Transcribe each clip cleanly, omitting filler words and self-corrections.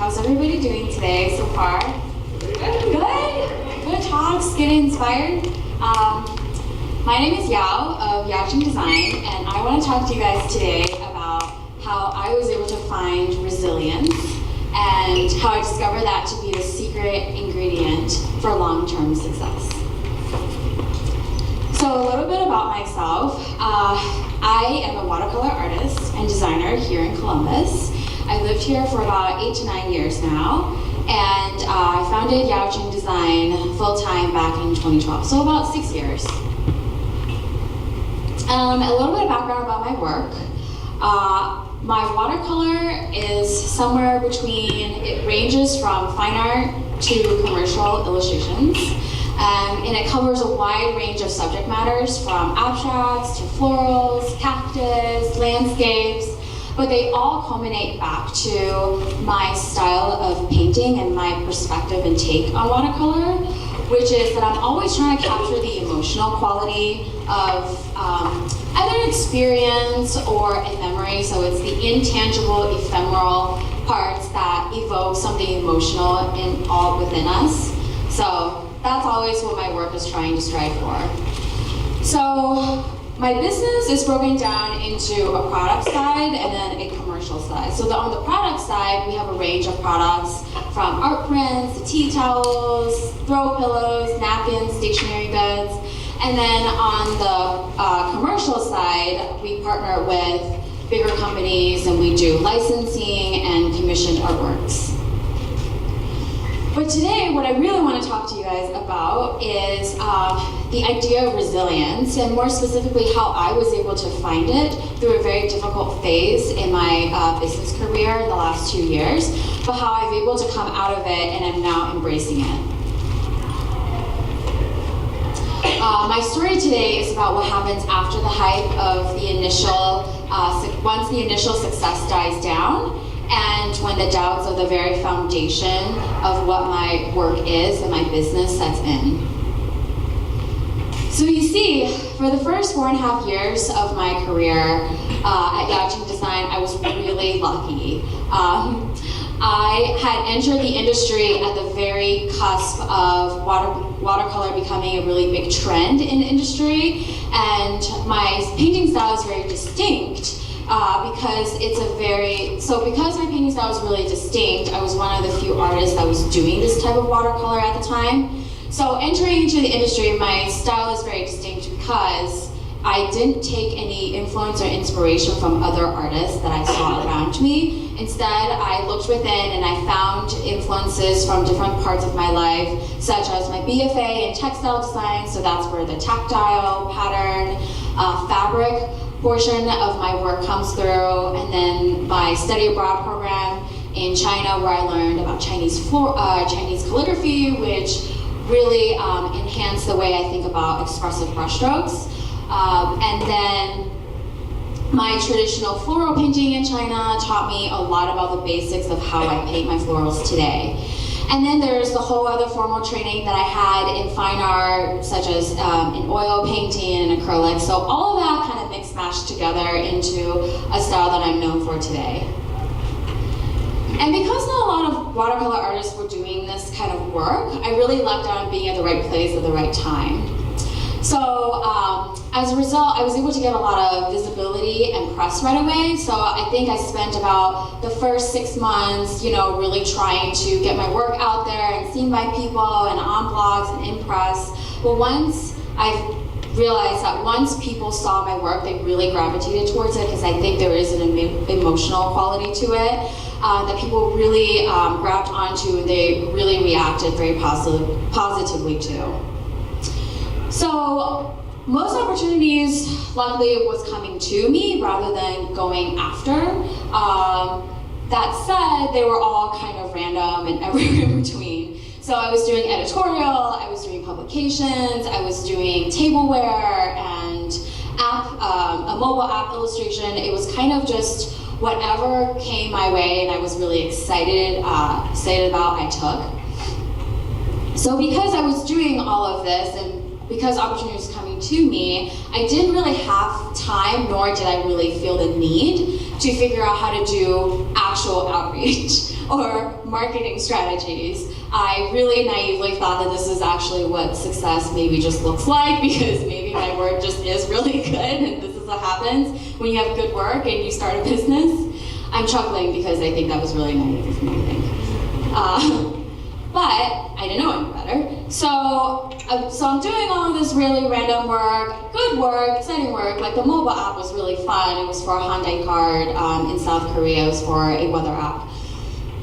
How's everybody doing today so far? Good? Good talks, getting inspired. My name is Yao of Yao Cheng Design, and I want to talk to you guys today about how I was able to find resilience and how I discovered that to be the secret ingredient for long-term success. So a little bit about myself. I am a watercolor artist and designer here in Columbus. I've lived here for about 8 to 9 years now, and I founded Yao Cheng Design full-time back in 2012, so about 6 years. A little bit of background about my work. My watercolor is somewhere between, it ranges from fine art to commercial illustrations. And it covers a wide range of subject matters from abstracts to florals, cactus, landscapes, but they all culminate back to my style of painting and my perspective and take on watercolor, which is that I'm always trying to capture the emotional quality of either an experience or a memory. So it's the intangible, ephemeral parts that evoke something emotional all within us. So that's always what my work is trying to strive for. So my business is broken down into a product side and then a commercial side. So on the product side, we have a range of products from art prints to tea towels, throw pillows, napkins, stationery goods. And then on the commercial side, we partner with bigger companies and we do licensing and commissioned artworks. But today, what I really want to talk to you guys about is the idea of resilience, and more specifically, how I was able to find it through a very difficult phase in my business career the last 2 years, but how I'm able to come out of it and I'm now embracing it. My story today is about what happens after the hype of the initial, once the initial success dies down, and when the doubts of the very foundation of what my work is and my business sets in. So you see, for the first 4.5 years of my career at Yao Cheng Design, I was really lucky. I had entered the industry at the very cusp of watercolor becoming a really big trend in the industry, and my painting style is very distinct. Because my painting style was really distinct, I was one of the few artists that was doing this type of watercolor at the time. So entering into the industry, my style is very distinct because I didn't take any influence or inspiration from other artists that I saw around me. Instead, I looked within and I found influences from different parts of my life, such as my BFA in textile design, so that's where the tactile, pattern, fabric portion of my work comes through, and then my study abroad program in China, where I learned about Chinese calligraphy, which really enhanced the way I think about expressive brushstrokes. And then my traditional floral painting in China taught me a lot about the basics of how I paint my florals today. And then there's the whole other formal training that I had in fine art, such as in oil painting and acrylic. So all of that kind of mixed mashed together into a style that I'm known for today. And because not a lot of watercolor artists were doing this kind of work, I really lucked out on being at the right place at the right time. So as a result, I was able to get a lot of visibility and press right away. So I think I spent about the first 6 months, really trying to get my work out there and seen by people and on blogs and in press. But once I realized that once people saw my work, they really gravitated towards it, because I think there is an emotional quality to it that people really grabbed onto, and they really reacted very positively to. So most opportunities, luckily, was coming to me rather than going after. That said, they were all kind of random and everywhere in between. So I was doing editorial, I was doing publications, I was doing tableware and a mobile app illustration. It was kind of just whatever came my way and I was really excited about, I took. So because I was doing all of this and because opportunities were coming to me, I didn't really have time, nor did I really feel the need to figure out how to do actual outreach. or marketing strategies. I really naively thought that this is actually what success maybe just looks like, because maybe my work just is really good and this is what happens when you have good work and you start a business. I'm chuckling because I think that was really naive of me to think. But I didn't know any better. So I'm doing all of this really random work, good work, exciting work. Like the mobile app was really fun. It was for a Hyundai card in South Korea. It was for a weather app.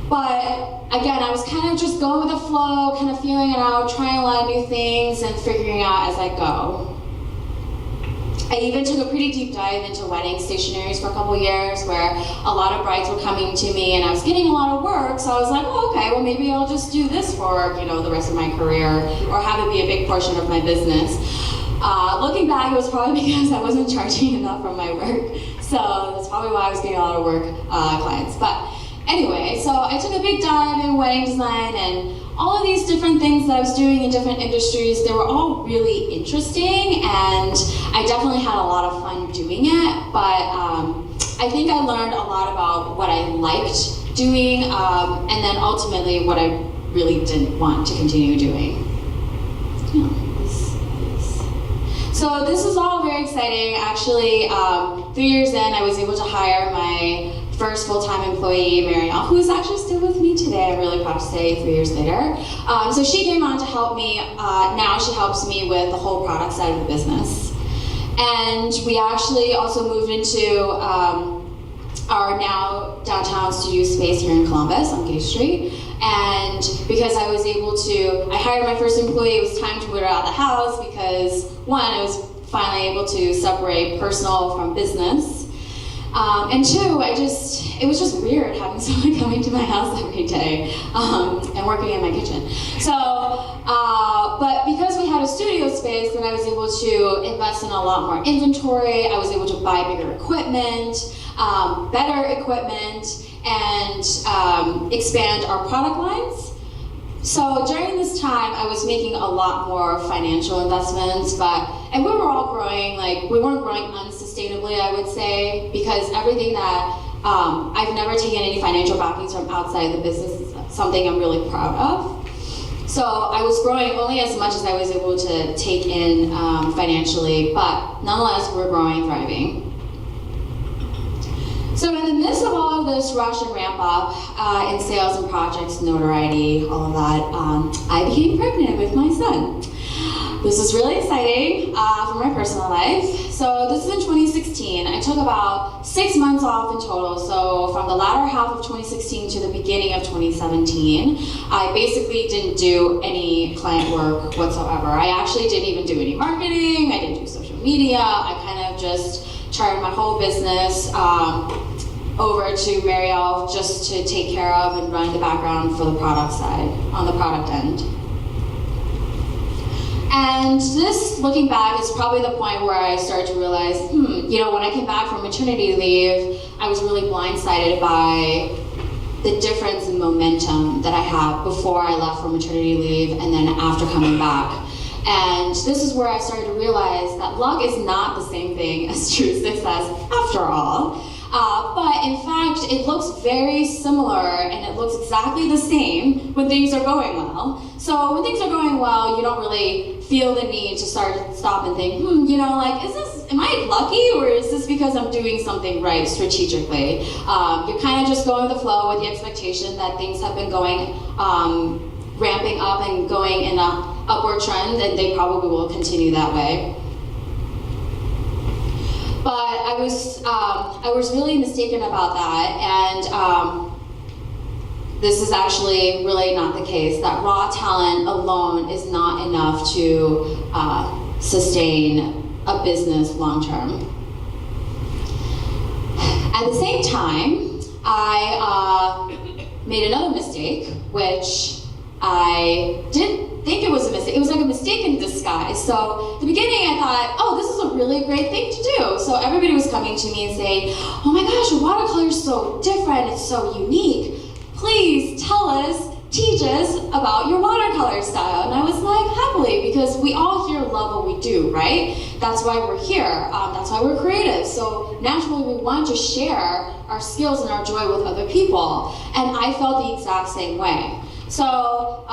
But again, I was kind of just going with the flow, kind of feeling it out, trying a lot of new things and figuring out as I go. I even took a pretty deep dive into wedding stationaries for a couple years, where a lot of brides were coming to me and I was getting a lot of work, so I was like, oh, okay, well maybe I'll just do this for the rest of my career, or have it be a big portion of my business. Looking back, it was probably because I wasn't charging enough for my work, so that's probably why I was getting a lot of work clients. But anyway, so I took a big dive in wedding design, and all of these different things that I was doing in different industries, they were all really interesting, and I definitely had a lot of fun doing it, but I think I learned a lot about what I liked doing, and then ultimately what I really didn't want to continue doing. So this is all very exciting. Actually, 3 years in, I was able to hire my first full-time employee, Marielle, who is actually still with me today. I'm really proud to say 3 years later. So she came on to help me. Now she helps me with the whole product side of the business. And we actually also moved into our now downtown studio space here in Columbus on Gay Street. And because I was able to, I hired my first employee, it was time to move her out of the house because one, I was finally able to separate personal from business. And two, it was just weird having someone coming to my house every day and working in my kitchen. So, but because we had a studio space, then I was able to invest in a lot more inventory. I was able to buy bigger equipment, better equipment, and expand our product lines. So during this time, I was making a lot more financial investments, and we were all growing, we weren't growing unsustainably, I would say, because everything that, I've never taken any financial backings from outside the business is something I'm really proud of. So I was growing only as much as I was able to take in financially, but nonetheless, we're growing, thriving. So in the midst of all of this rush and ramp up in sales and projects, notoriety, all of that, I became pregnant with my son. This is really exciting for my personal life. So this is in 2016. I took about 6 months off in total. So from the latter half of 2016 to the beginning of 2017, I basically didn't do any client work whatsoever. I actually didn't even do any marketing. I didn't do social media. I kind of just turned my whole business over to Marielle just to take care of and run the background for the product side, on the product end. And this, looking back, is probably the point where I started to realize, when I came back from maternity leave, I was really blindsided by the difference in momentum that I had before I left for maternity leave and then after coming back. And this is where I started to realize that luck is not the same thing as true success after all. But in fact, it looks very similar and it looks exactly the same when things are going well. So when things are going well, you don't really feel the need to stop and think, am I lucky, or is this because I'm doing something right strategically? You're kind of just going with the flow with the expectation that things have been going, ramping up and going in an upward trend, and they probably will continue that way. But I was really mistaken about that, and this is actually really not the case. That raw talent alone is not enough to sustain a business long term. At the same time, I made another mistake, which I didn't think it was a mistake. It was like a mistake in disguise. So at the beginning I thought, oh, this is a really great thing to do. So everybody was coming to me and saying, oh my gosh, your watercolor is so different, it's so unique. Please tell us teaches about your watercolor style. And I was like, happily, because we all here love what we do, right? That's why we're here. That's why we're creative. So naturally, we want to share our skills and our joy with other people. And I felt the exact same way. So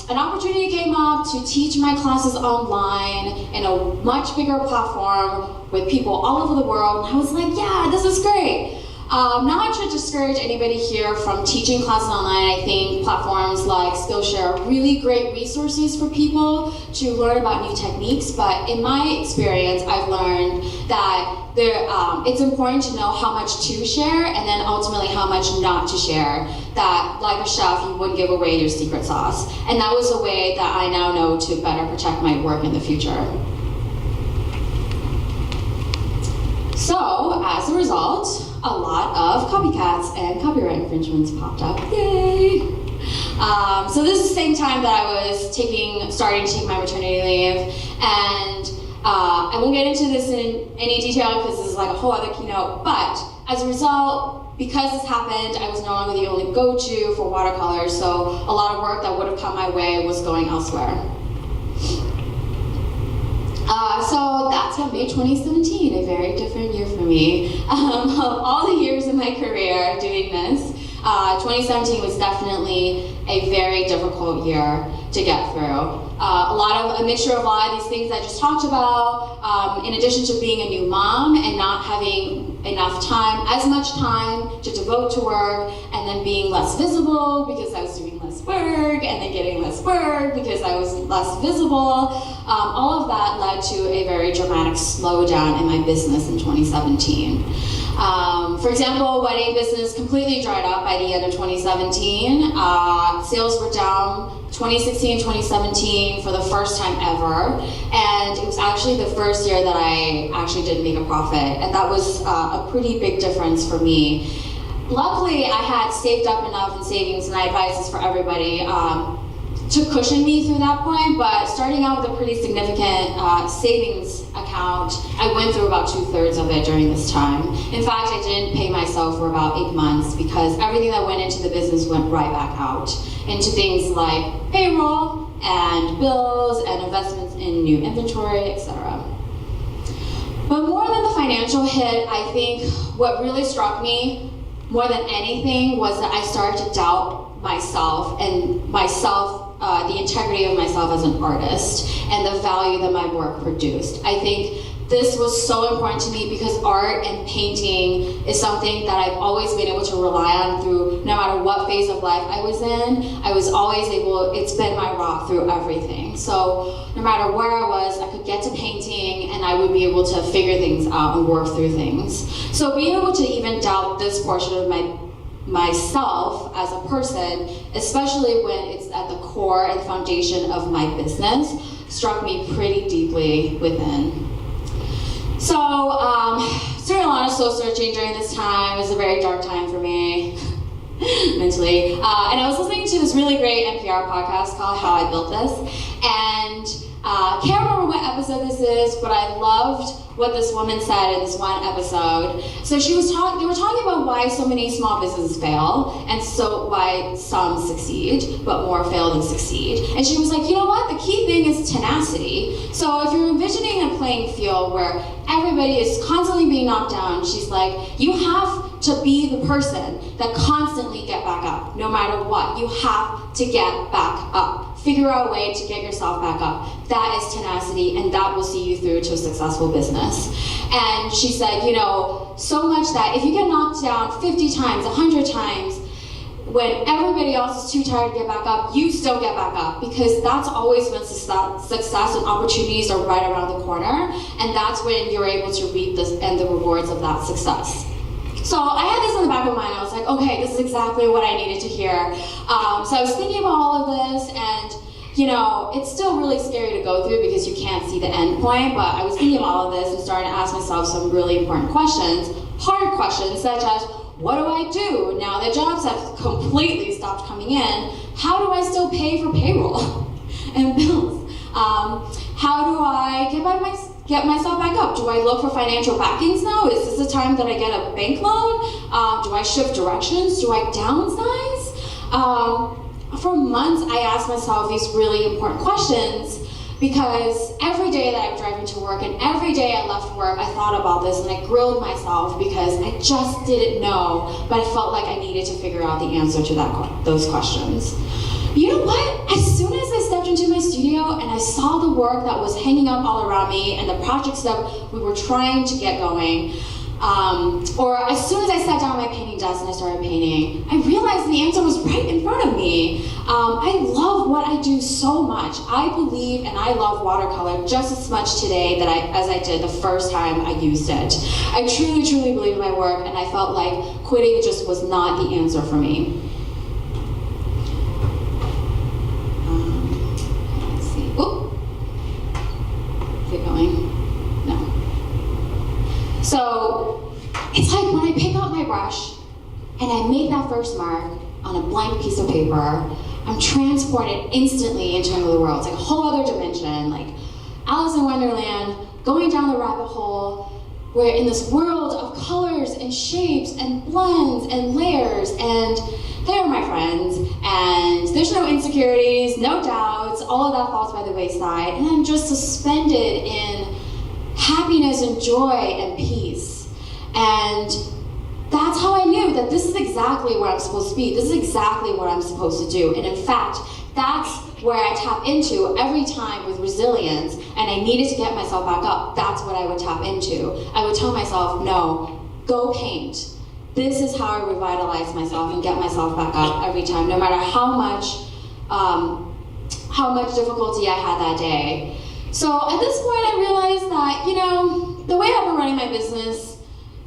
an opportunity came up to teach my classes online in a much bigger platform with people all over the world. And I was like, yeah, this is great. Not to discourage anybody here from teaching classes online. I think platforms like Skillshare are really great resources for people to learn about new techniques, but in my experience, I've learned that it's important to know how much to share and then ultimately how much not to share. That, like a chef, you wouldn't give away your secret sauce. And that was a way that I now know to better protect my work in the future. So, as a result, a lot of copycats and copyright infringements popped up. Yay! So this is the same time that I was starting to take my maternity leave, and I won't get into this in any detail because this is like a whole other keynote, but as a result, because this happened, I was no longer the only go-to for watercolors, so a lot of work that would have come my way was going elsewhere. So that's what made 2017 a very different year for me. Of all the years in my career doing this, 2017 was definitely a very difficult year to get through. A mixture of a lot of these things I just talked about, in addition to being a new mom and not having as much time to devote to work, and then being less visible because I was doing less work, and then getting less work because I was less visible. All of that led to a very dramatic slowdown in my business in 2017. For example, wedding business completely dried up by the end of 2017. Sales were down 2016 and 2017 for the first time ever, and it was actually the first year that I actually didn't make a profit, and that was a pretty big difference for me. Luckily, I had saved up enough in savings, and I advise this for everybody, to cushion me through that point, but starting out with a pretty significant savings account, I went through about 2/3 of it during this time. In fact, I didn't pay myself for about 8 months because everything that went into the business went right back out into things like payroll and bills and investments in new inventory, etc. But more than the financial hit, I think what really struck me more than anything was that I started to doubt myself and the integrity of myself as an artist and the value that my work produced. I think this was so important to me because art and painting is something that I've always been able to rely on through no matter what phase of life I was in. I was always it's been my rock through everything. So no matter where I was, I could get to painting and I would be able to figure things out and work through things. So being able to even doubt this portion of myself as a person, especially when it's at the core and foundation of my business, struck me pretty deeply within. So, started a lot of soul searching during this time. It was a very dark time for me, mentally. And I was listening to this really great NPR podcast called How I Built This, and can't remember what episode this is, but I loved what this woman said in this one episode. So they were talking about why so many small businesses fail, and so why some succeed, but more fail than succeed. And she was like, you know what? The key thing is tenacity. So if you're envisioning a playing field where everybody is constantly being knocked down, she's like, you have to be the person that constantly get back up, no matter what. You have to get back up. Figure out a way to get yourself back up. That is tenacity, and that will see you through to a successful business. And she said, so much that if you get knocked down 50 times, 100 times, when everybody else is too tired to get back up, you still get back up, because that's always when success and opportunities are right around the corner, and that's when you're able to reap the rewards of that success. So I had this in the back of my mind. I was like, okay, this is exactly what I needed to hear. So I was thinking about all of this, and it's still really scary to go through because you can't see the end point, but I was thinking about all of this and starting to ask myself some really important questions, hard questions, such as, what do I do now that jobs have completely stopped coming in? How do I still pay for payroll and bills? How do I get myself back up? Do I look for financial backings now? Is this the time that I get a bank loan? Do I shift directions? Do I downsize? for months I asked myself these really important questions, because every day that I'm driving to work and every day I left work, I thought about this and I grilled myself because I just didn't know, but I felt like I needed to figure out the answer to those questions. You know what? As soon as I stepped into my studio and I saw the work that was hanging up all around me and the projects that we were trying to get going, or as soon as I sat down at my painting desk and I started painting, I realized the answer was right in front of me. I love what I do so much. I believe and I love watercolor just as much today as I did the first time I used it. I truly, truly believe in my work, and I felt like quitting just was not the answer for me. Let's see. Oop. Is it going? No. So it's like when I pick up my brush and I make that first mark on a blank piece of paper, I'm transported instantly into another world. It's like a whole other dimension, like Alice in Wonderland, going down the rabbit hole, where in this world of colors and shapes and blends and layers, and they are my friends, and there's no insecurities, no doubts, all of that falls by the wayside, and I'm just suspended in happiness and joy and peace. And that's how I knew that this is exactly where I'm supposed to be. This is exactly what I'm supposed to do. And in fact, that's where I tap into every time with resilience, and I needed to get myself back up. That's what I would tap into. I would tell myself, no, go paint. This is how I revitalize myself and get myself back up every time, no matter how much difficulty I had that day. So at this point, I realized that, the way I've been running my business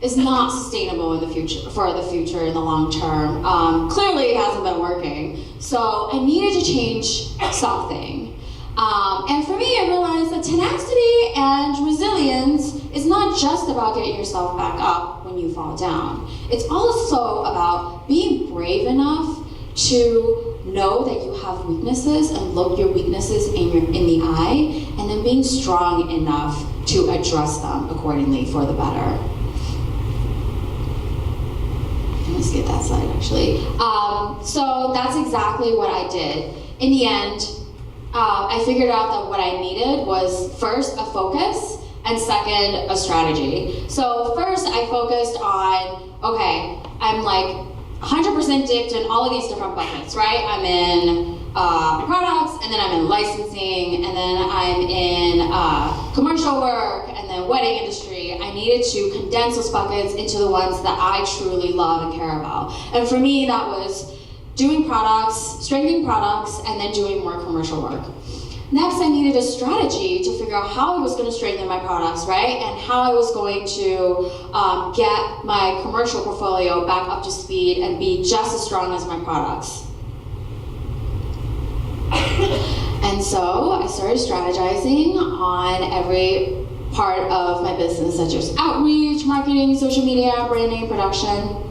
is not sustainable in the future, in the long term. Clearly it hasn't been working. So I needed to change something. And for me, I realized that tenacity and resilience is not just about getting yourself back up when you fall down. It's also about being brave enough to know that you have weaknesses and look your weaknesses in the eye, and then being strong enough to address them accordingly for the better. Let's get that slide actually. So that's exactly what I did. In the end, I figured out that what I needed was first a focus and second a strategy. So first I focused on, okay, I'm like 100% dipped in all of these different buckets, right? I'm in products, and then I'm in licensing, and then I'm in commercial work, and then wedding industry. I needed to condense those buckets into the ones that I truly love and care about. And for me, that was doing products, strengthening products, and then doing more commercial work. Next, I needed a strategy to figure out how I was going to strengthen my products, right? And how I was going to get my commercial portfolio back up to speed and be just as strong as my products. And so I started strategizing on every part of my business, such as outreach, marketing, social media, branding, production.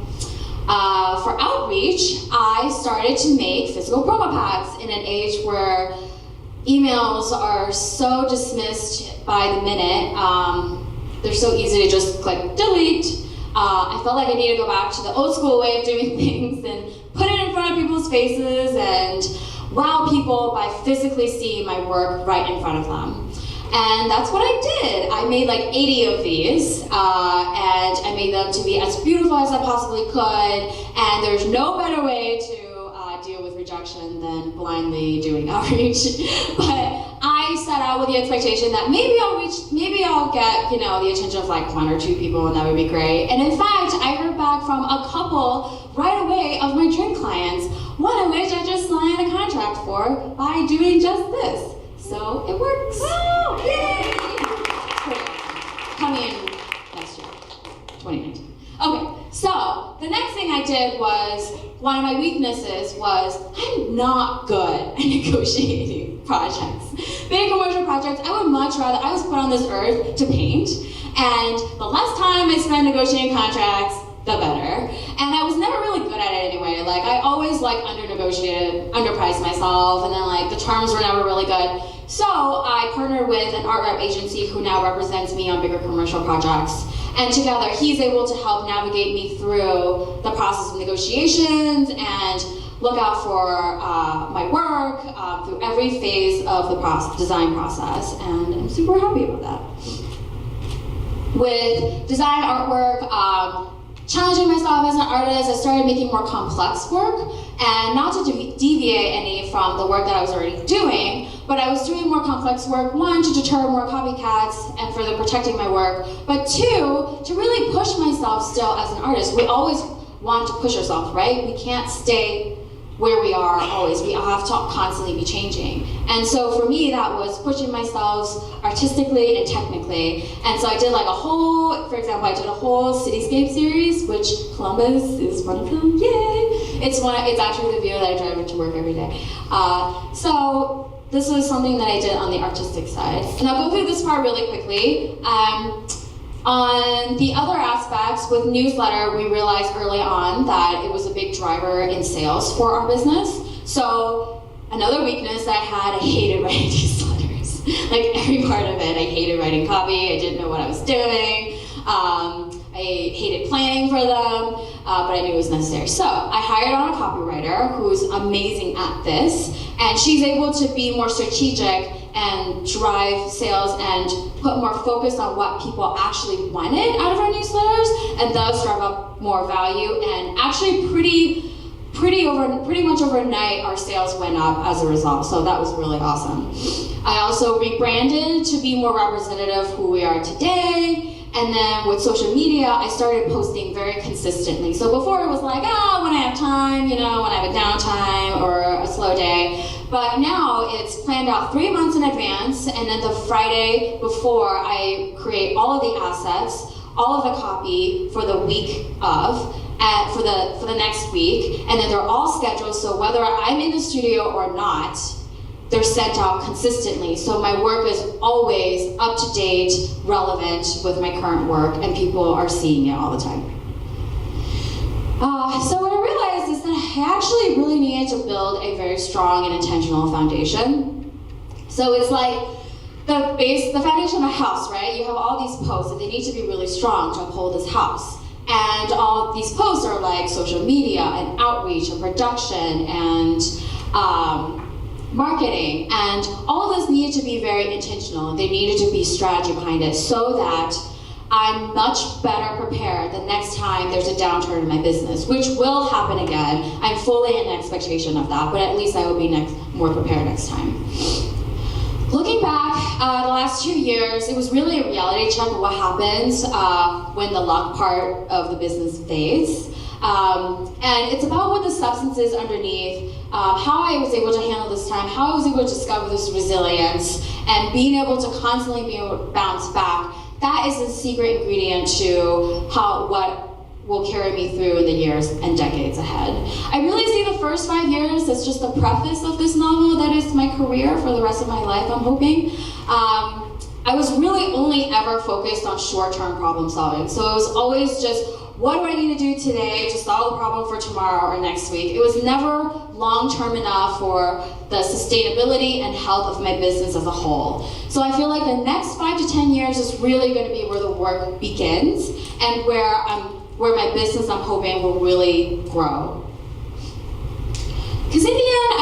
For outreach, I started to make physical promo packs in an age where emails are so dismissed by the minute. They're so easy to just click delete. I felt like I needed to go back to the old school way of doing things and put it in front of people's faces and wow people by physically seeing my work right in front of them. And that's what I did. I made like 80 of these, and I made them to be as beautiful as I possibly could, and there's no better way to deal with rejection than blindly doing outreach. But I set out with the expectation that maybe I'll get, the attention of like 1 or 2 people, and that would be great. And in fact, I heard back from a couple right away of my dream clients, one of which I just signed a contract for by doing just this. So it works. Woo! Yay! Coming in next year, 2019. Okay, so the next thing I did was, one of my weaknesses was, I'm not good at negotiating projects. Big commercial projects, I would much rather, I was put on this earth to paint, and the less time I spend negotiating contracts, the better. And I was never really good at it anyway. Like, I always underpriced myself, and then like the terms were never really good. So I partnered with an art rep agency who now represents me on bigger commercial projects. And together, he's able to help navigate me through the process of negotiations and look out for my work through every phase of the design process, and I'm super happy about that. With design artwork, challenging myself as an artist, I started making more complex work, and not to deviate any from the work that I was already doing, but I was doing more complex work, one, to deter more copycats and further protecting my work, but two, to really push myself still as an artist. We always want to push ourselves, right? We can't stay where we are always. We have to constantly be changing. And so for me, that was pushing myself artistically and technically. And so I did like a whole, for example, I did a whole cityscape series, which Columbus is one of them, yay! It's actually the view that I drive to work every day. So this was something that I did on the artistic side. And I'll go through this part really quickly. On the other aspects, with newsletter, we realized early on that it was a big driver in sales for our business. So another weakness I had, I hated writing newsletters. Like every part of it, I hated writing copy, I didn't know what I was doing. I hated planning for them, but I knew it was necessary. So I hired on a copywriter who's amazing at this, and she's able to be more strategic and drive sales and put more focus on what people actually wanted out of our newsletters, and thus drive up more value. And actually pretty much overnight, our sales went up as a result, so that was really awesome. I also rebranded to be more representative of who we are today. And then with social media, I started posting very consistently. So before it was like, when I have time, when I have a downtime or a slow day. But now it's planned out 3 months in advance, and then the Friday before, I create all of the assets, all of the copy for the week of, for the next week, and then they're all scheduled, so whether I'm in the studio or not, they're sent out consistently. So my work is always up to date, relevant with my current work, and people are seeing it all the time. So what I realized is that I actually really needed to build a very strong and intentional foundation. So it's like the foundation of a house, right? You have all these posts, and they need to be really strong to uphold this house. And all these posts are like social media and outreach and production and marketing, and all of this needed to be very intentional. There needed to be strategy behind it so that I'm much better prepared the next time there's a downturn in my business, which will happen again. I'm fully in expectation of that, but at least I will be more prepared next time. Looking back, the last 2 years, it was really a reality check of what happens when the luck part of the business fades. And it's about what the substance is underneath, how I was able to handle this time, how I was able to discover this resilience, and being able to constantly be able to bounce back. That is the secret ingredient to what will carry me through in the years and decades ahead. I really see the first 5 years as just the preface of this novel that is my career for the rest of my life, I'm hoping. I was really only ever focused on short-term problem solving. So it was always just, what do I need to do today to solve the problem for tomorrow or next week? It was never long-term enough for the sustainability and health of my business as a whole. So I feel like the next 5 to 10 years is really going to be where the work begins and where my business, I'm hoping, will really grow. Because in the end,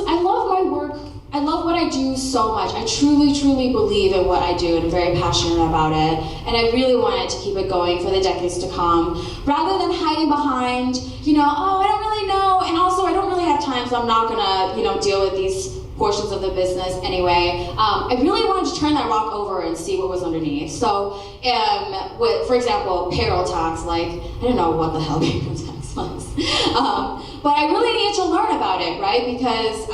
I love my work. I love what I do so much. I truly, truly believe in what I do and I'm very passionate about it. And I really wanted to keep it going for the decades to come, rather than hiding behind, I don't really know, and also I don't really have time, so I'm not gonna, deal with these portions of the business anyway. I really wanted to turn that rock over and see what was underneath. So, for example, payroll tax, I didn't know what the hell payroll tax was. But I really needed to learn about it, right? Because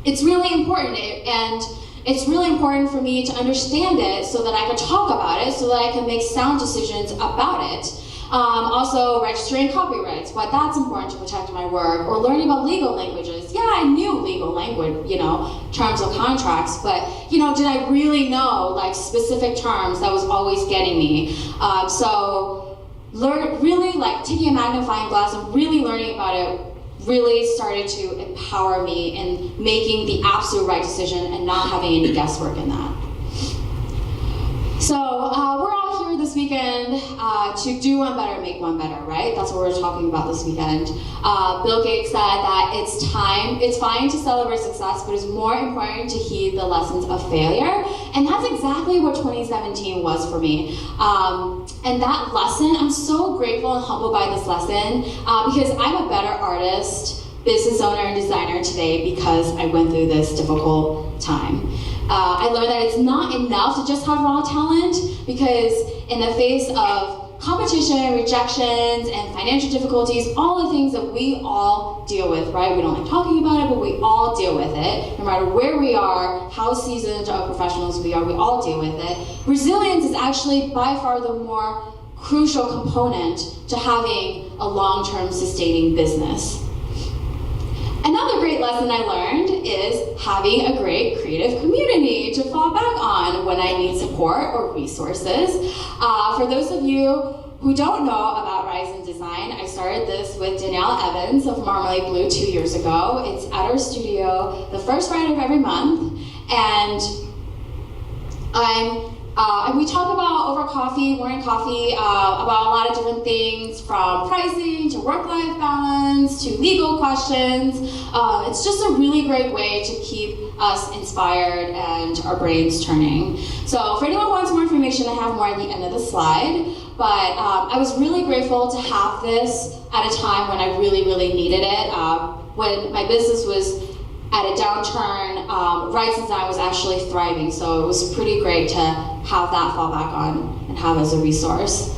it's really important, and it's really important for me to understand it so that I can talk about it, so that I can make sound decisions about it. Also, registering copyrights, why that's important to protect my work, or learning about legal languages. Yeah, I knew legal language, terms of contracts, but, did I really know, specific terms that was always getting me? So, really, taking a magnifying glass and really learning about it really started to empower me in making the absolute right decision and not having any guesswork in that. So we're all here this weekend to do one better, make one better, right? That's what we're talking about this weekend. Bill Gates said that it's fine to celebrate success, but it's more important to heed the lessons of failure. And that's exactly what 2017 was for me. And that lesson, I'm so grateful and humbled by this lesson because I'm a better artist, business owner, and designer today because I went through this difficult time. I learned that it's not enough to just have raw talent because in the face of competition, rejections, and financial difficulties, all the things that we all deal with, right? We don't like talking about it, but we all deal with it. No matter where we are, how seasoned of professionals we are, we all deal with it. Resilience is actually by far the more crucial component to having a long-term sustaining business. Another great lesson I learned is having a great creative community to fall back on when I need support or resources. For those of you who don't know about Rise in Design, I started this with Danielle Evans of Marmalade Blue 2 years ago. It's at our studio the first Friday of every month, and we talk about over coffee, morning coffee, about a lot of different things from pricing to work-life balance to legal questions. It's just a really great way to keep us inspired and our brains turning. So for anyone who wants more information, I have more at the end of the slide. But I was really grateful to have this at a time when I really, really needed it. When my business was at a downturn, Rise in Design was actually thriving, so it was pretty great to have that fall back on and have as a resource.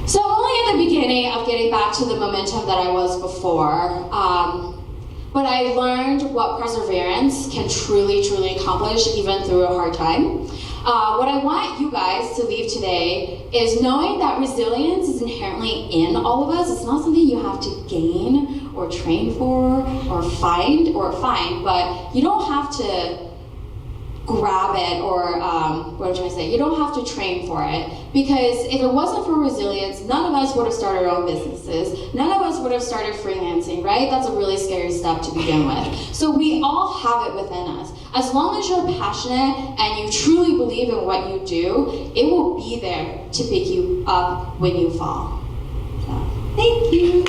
So I'm only at the beginning of getting back to the momentum that I was before, but I learned what perseverance can truly, truly accomplish even through a hard time. What I want you guys to leave today is knowing that resilience is inherently in all of us. It's not something you have to gain or train for or find, but you don't have to grab it or, what am I trying to say? You don't have to train for it, because if it wasn't for resilience, none of us would have started our own businesses. None of us would have started freelancing, right? That's a really scary step to begin with. So we all have it within us. As long as you're passionate and you truly believe in what you do, it will be there to pick you up when you fall. So, thank you.